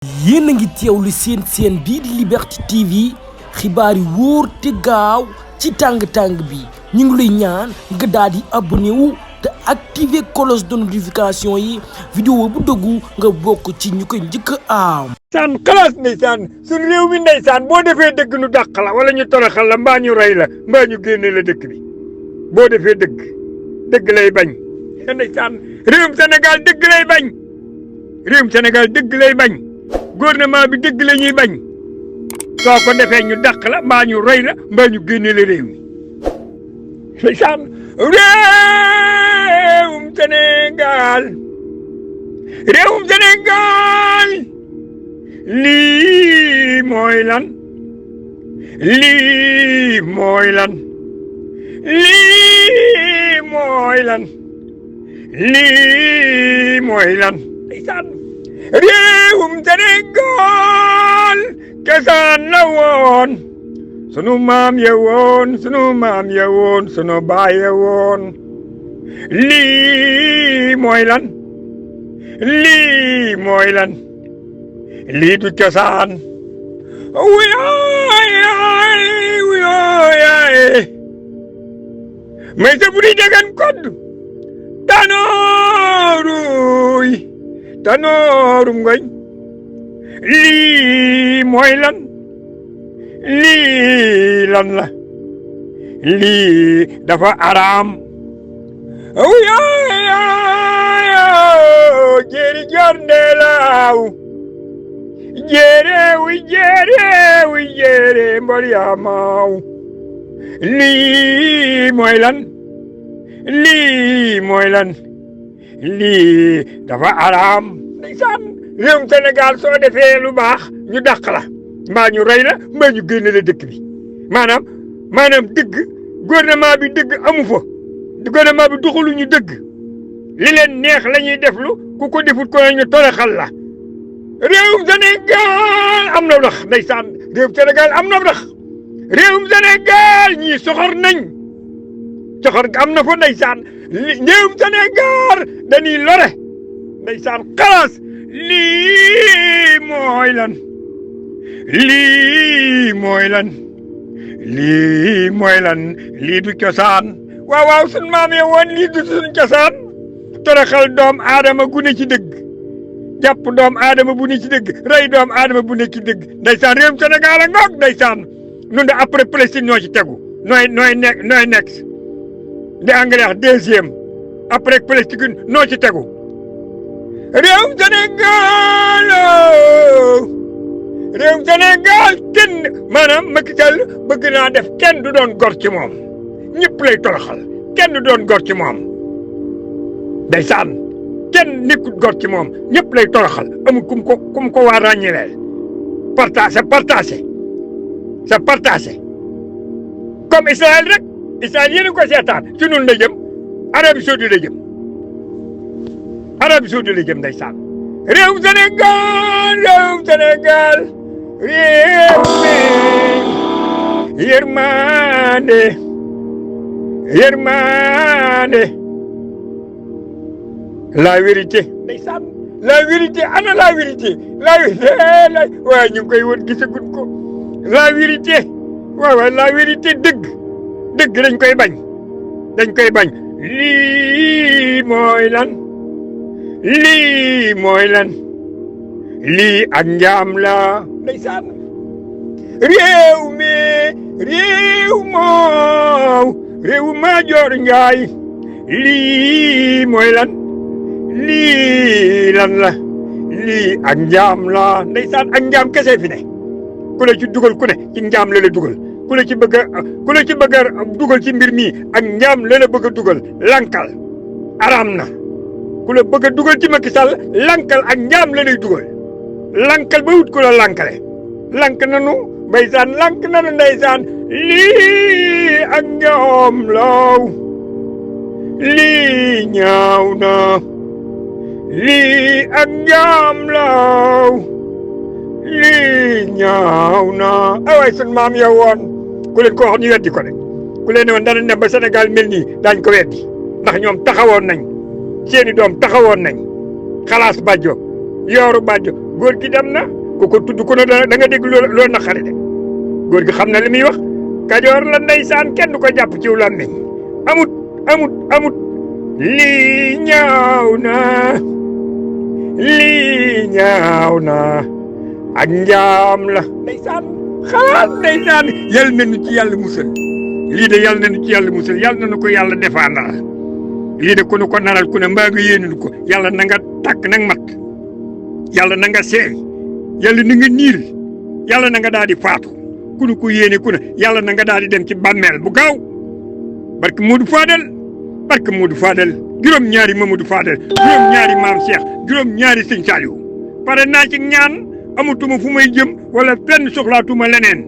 yéen a ngi teewlu seen bii di Liberté TV xibaar yi wóor te gaaw ci tàng-tàng bi ñu ngi lay ñaan nga daal di abonné wu te activer cloche de notification yi vidéo bu dëggu nga bokk ci ñu koy njëkk a am. saan xalaas ndeysaan suñ réew mi ndeysaan boo defee dëgg nu dàq la wala ñu toroxal la mbaa ñu rey la mbaa ñu génne la dëkk bi boo defee dëgg lay bañ ndeysaan réewum Sénégal dëgg lay bañ réewum Sénégal dëgg lay bañ gouvernement bi dëgg la ñuy bañ soo ko defee ñu dàq la mbaa ñu rey la mbaa ñu génne la réew mi ndeysaan réewum Sénégal réewum Sénégal lii mooy lan lii mooy lan lii mooy lan lii mooy lan ndeysaan réewum Sénégal cosaan la woon sunu maam ya woon sunu maam ya woon sunu baay ya woon lii mooy lan lii mooy lan lii du cosaan wuyooy may sa buri jegan kodd tanoorum ngoñ lii mooy lan lii lan la lii dafa araam wuyooy jeeri jorndelaaw jéere mbor yaa maaw lii mooy lan lii mooy lan lii dafa araam ndeysaan réewum Sénégal soo defee lu baax ñu dàq la mbaa ñu rey la mbaa ñu génne la dëkk bi maanaam dëgg gouvernement bi dëgg amu fa gouvernement bi doxalu ñu dëgg li leen neex la ñuy deflu ku ko defut ko ñu toroxal la réewum Sénégal am na ndax ndeysaan réewum Sénégal am na ndax réewum Sénégal ñii soxor nañ soxor am na fa ndeysaan réewum Sénégal dañuy lore ndeysaan xalaas lii mooy lan lii mooy lan lii mooy lan lii du cosaan waaw sun maam ya woon lii du suñu cosaan toroxal doom aadama gu ne ci dëgg jàpp doom aadama bu ne ci dëgg rey doom aadama bu ne ci dëgg ndeysaan réewum Sénégal a ngoog ndeysaan nun de après Palestine ñoo ci tegu nooy nekk di Angleterre deuxième après Palestine noo ci tegu réewum Sénégal réewum Sénégal kenn maanaam Macky Sall bëgg naa def kenn du doon gor ci moom ñëpp lay toroxal kenn du doon gor ci moom ndeysaan kenn nekkut gor ci moom ñëpp lay toroxal amul kum ko waa ràññileel c'est partagé comme Israël rek Israël yéen a ko seetaan ci nun la jëm Arabie Saoudite la jëm Arabie Saoudite la jëm ndeysaan réewum Sénégal réew mi yërmande la vérité ndeysaan la vérité ana la vérité waaye ñu ngi koy won gisaguñ ko la vérité waaw la vérité dëgg dañ koy bañ lii mooy lan lii ak njaam la ndeysaan réew Maajoor Njaay lii mooy lan lii lan la lii ak njaam la ndeysaan ak njaam kese fi ne ku la ci dugal ku ne ci njaam la dugal ku la ci bëgg a dugal ci mbir mi ak njaam la bëgg a dugal lankal araam na ku la bëgg a dugal ci Macky Sall lankal ak njaam la lay dugal lankal ba wut ku la lankale lank nanu ndeysaan lank nanu ndeysaan lii ak njaam law lii ñaaw na lii ak njaam law lii ñaaw na ay sun maam ya woon ku leen ko wax ñu weddi ko de ku leen ne woon dana dem ba Sénégal mel nii daañ ko weddi ndax ñoom taxawoon nañ seeni doom taxawoon nañ xalaas bàjjo yooru bàjjo góor gi dem na ku ko tudd ko ne da nga dégg loo naqari de góor gi xam na li muy wax Kajoor la ndeysaan kenn du ko jàpp ci làmmiñ amut lii ñaaw na ak njaam la ndeysaan xalaat ndeysaan yal nañu ci yàlla musal lii de yal nañu ci yàlla musal yal nañu ko yàlla défendal lii de ku nu ko naral ku ne mbaa nga yéenunu ko yàlla na nga tàkk nag mat yàlla na nga seey yàlla na nga niir yàlla na nga daal di faatu ku nu ko yéene ku ne yàlla na nga daal di dem ci bàmmeel bu gaaw barke Modou Fadel juróom-ñaari Mamadou Fadel juróom-ñaari Maam Cheikh juróom-ñaari Sëñ Saliou pare naa ci ñaan amatuma fu may jëm wala fenn soxlaatuma leneen